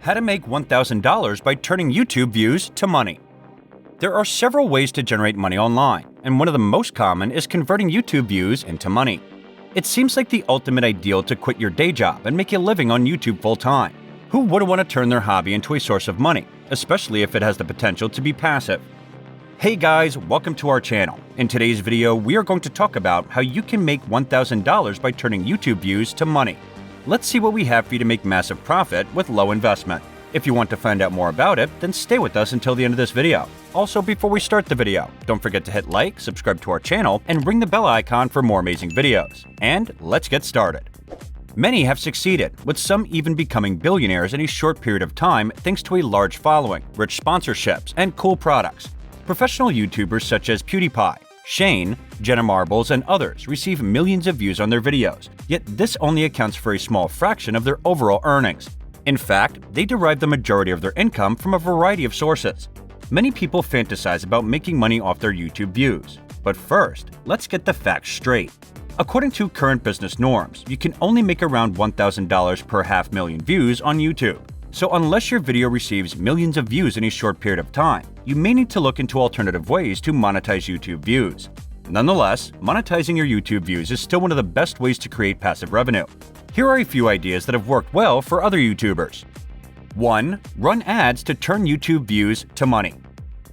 How to make $1,000 by turning YouTube views to money. There are several ways to generate money online, and one of the most common is converting YouTube views into money. It seems like the ultimate ideal to quit your day job and make a living on YouTube full-time. Who wouldn't want to turn their hobby into a source of money, especially if it has the potential to be passive? Hey guys, welcome to our channel. In today's video, we are going to talk about how you can make $1,000 by turning YouTube views to money. Let's see what we have for you to make massive profit with low investment. If you want to find out more about it, then stay with us until the end of this video. Also, before we start the video, don't forget to hit like, subscribe to our channel, and ring the bell icon for more amazing videos. And let's get started. Many have succeeded, with some even becoming billionaires in a short period of time thanks to a large following, rich sponsorships, and cool products. Professional YouTubers such as PewDiePie, Shane, Jenna Marbles, and others receive millions of views on their videos, yet this only accounts for a small fraction of their overall earnings. In fact, they derive the majority of their income from a variety of sources. Many people fantasize about making money off their YouTube views. But first, let's get the facts straight. According to current business norms, you can only make around $1,000 per 500,000 views on YouTube. So unless your video receives millions of views in a short period of time, you may need to look into alternative ways to monetize YouTube views. Nonetheless, monetizing your YouTube views is still one of the best ways to create passive revenue. Here are a few ideas that have worked well for other YouTubers. 1. Run ads to turn YouTube views to money.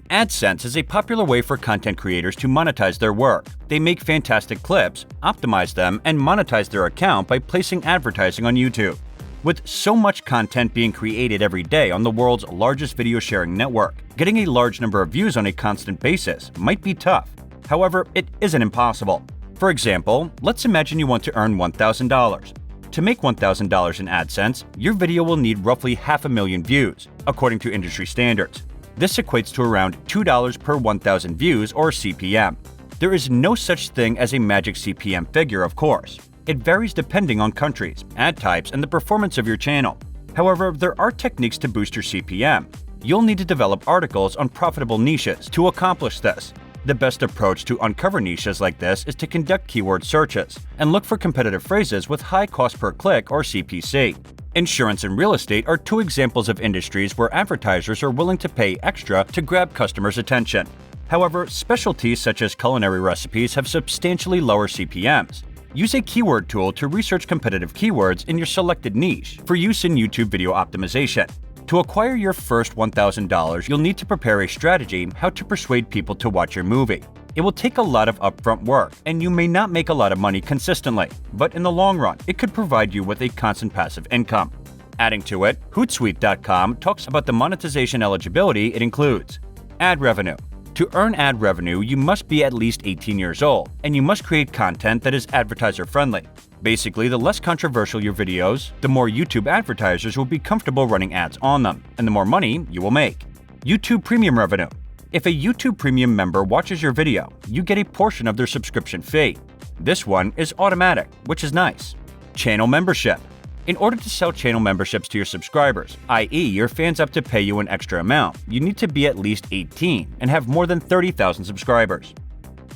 AdSense is a popular way for content creators to monetize their work. They make fantastic clips, optimize them, and monetize their account by placing advertising on YouTube. With so much content being created every day on the world's largest video sharing network, getting a large number of views on a constant basis might be tough. However, it isn't impossible. For example, let's imagine you want to earn $1,000. To make $1,000 in AdSense, your video will need roughly 500,000 views, according to industry standards. This equates to around $2 per 1,000 views or CPM. There is no such thing as a magic CPM figure, of course. It varies depending on countries, ad types, and the performance of your channel. However, there are techniques to boost your CPM. You'll need to develop articles on profitable niches to accomplish this. The best approach to uncover niches like this is to conduct keyword searches and look for competitive phrases with high cost per click or CPC. Insurance and real estate are two examples of industries where advertisers are willing to pay extra to grab customers' attention. However, specialties such as culinary recipes have substantially lower CPMs. Use a keyword tool to research competitive keywords in your selected niche for use in YouTube video optimization. To acquire your first $1,000, you'll need to prepare a strategy how to persuade people to watch your movie. It will take a lot of upfront work, and you may not make a lot of money consistently, but in the long run, it could provide you with a constant passive income. Adding to it, Hootsuite.com talks about the monetization eligibility it includes. Ad revenue. To earn ad revenue, you must be at least 18 years old, and you must create content that is advertiser-friendly. Basically, the less controversial your videos, the more YouTube advertisers will be comfortable running ads on them, and the more money you will make. YouTube Premium revenue. If a YouTube Premium member watches your video, you get a portion of their subscription fee. This one is automatic, which is nice. Channel membership. In order to sell channel memberships to your subscribers, i.e. your fans have to pay you an extra amount, you need to be at least 18 and have more than 30,000 subscribers.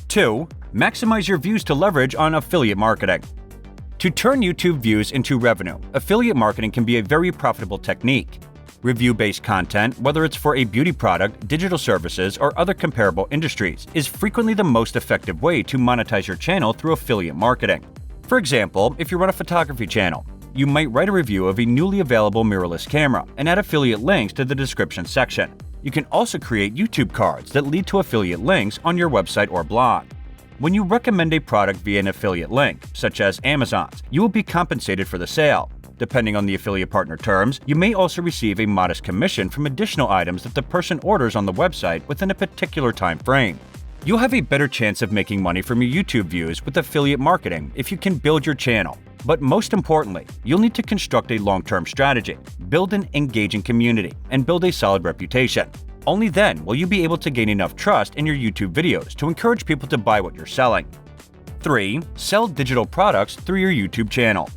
2. Maximize your views to leverage on affiliate marketing. To turn YouTube views into revenue, affiliate marketing can be a very profitable technique. Review-based content, whether it's for a beauty product, digital services, or other comparable industries, is frequently the most effective way to monetize your channel through affiliate marketing. For example, if you run a photography channel, you might write a review of a newly available mirrorless camera and add affiliate links to the description section. You can also create YouTube cards that lead to affiliate links on your website or blog. When you recommend a product via an affiliate link, such as Amazon's, you will be compensated for the sale. Depending on the affiliate partner terms, you may also receive a modest commission from additional items that the person orders on the website within a particular time frame. You'll have a better chance of making money from your YouTube views with affiliate marketing if you can build your channel. But most importantly, you'll need to construct a long-term strategy, build an engaging community, and build a solid reputation. Only then will you be able to gain enough trust in your YouTube videos to encourage people to buy what you're selling. 3. Sell digital products through your YouTube channel.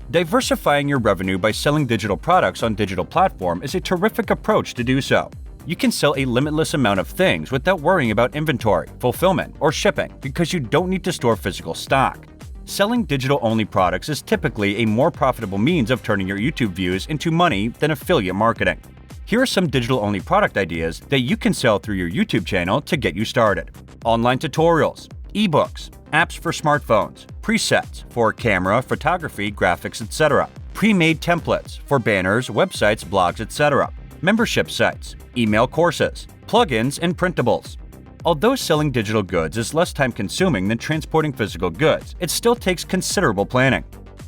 Diversifying your revenue by selling digital products on digital platform is a terrific approach to do so. You can sell a limitless amount of things without worrying about inventory, fulfillment, or shipping because you don't need to store physical stock. Selling digital-only products is typically a more profitable means of turning your YouTube views into money than affiliate marketing. Here are some digital-only product ideas that you can sell through your YouTube channel to get you started. Online tutorials, ebooks, apps for smartphones, presets for camera, photography, graphics, etc., pre-made templates for banners, websites, blogs, etc., membership sites, email courses, plugins, and printables. Although selling digital goods is less time-consuming than transporting physical goods, it still takes considerable planning.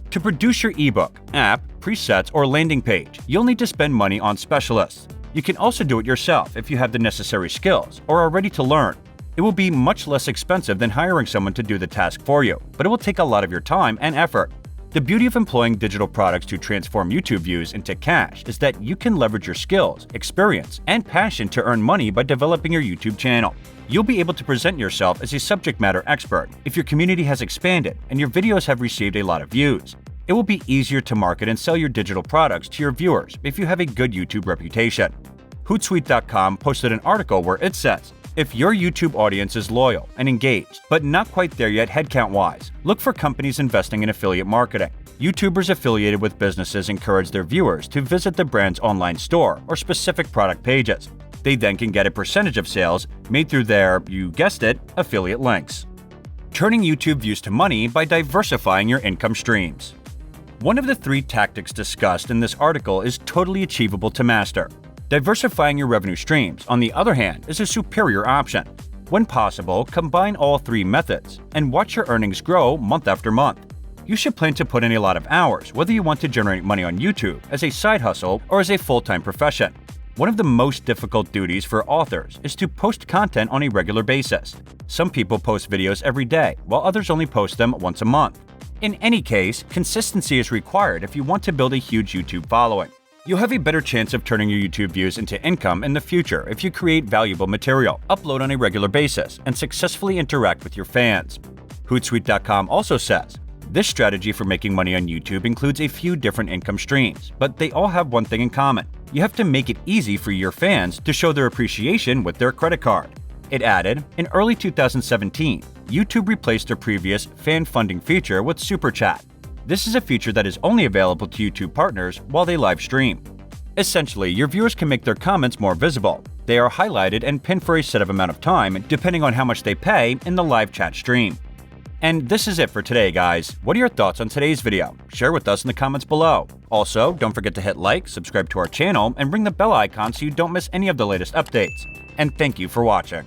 To produce your ebook, app, presets, or landing page, you'll need to spend money on specialists. You can also do it yourself if you have the necessary skills or are ready to learn. It will be much less expensive than hiring someone to do the task for you, but it will take a lot of your time and effort. The beauty of employing digital products to transform YouTube views into cash is that you can leverage your skills, experience, and passion to earn money by developing your YouTube channel. You'll be able to present yourself as a subject matter expert if your community has expanded and your videos have received a lot of views. It will be easier to market and sell your digital products to your viewers if you have a good YouTube reputation. Hootsuite.com posted an article where it says, if your YouTube audience is loyal and engaged, but not quite there yet headcount-wise, look for companies investing in affiliate marketing. YouTubers affiliated with businesses encourage their viewers to visit the brand's online store or specific product pages. They then can get a percentage of sales made through their, you guessed it, affiliate links. Turning YouTube views to money by diversifying your income streams. One of the 3 tactics discussed in this article is totally achievable to master. Diversifying your revenue streams, on the other hand, is a superior option. When possible, combine all 3 methods and watch your earnings grow month after month. You should plan to put in a lot of hours whether you want to generate money on YouTube as a side hustle or as a full-time profession. One of the most difficult duties for authors is to post content on a regular basis. Some people post videos every day, while others only post them once a month. In any case, consistency is required if you want to build a huge YouTube following. You'll have a better chance of turning your YouTube views into income in the future if you create valuable material, upload on a regular basis, and successfully interact with your fans. Hootsuite.com also says, this strategy for making money on YouTube includes a few different income streams, but they all have one thing in common. You have to make it easy for your fans to show their appreciation with their credit card. It added, in early 2017, YouTube replaced their previous fan funding feature with Super Chat. This is a feature that is only available to YouTube partners while they live stream. Essentially, your viewers can make their comments more visible. They are highlighted and pinned for a set of amount of time, depending on how much they pay in the live chat stream. And this is it for today, guys. What are your thoughts on today's video? Share with us in the comments below. Also, don't forget to hit like, subscribe to our channel, and ring the bell icon so you don't miss any of the latest updates. And thank you for watching.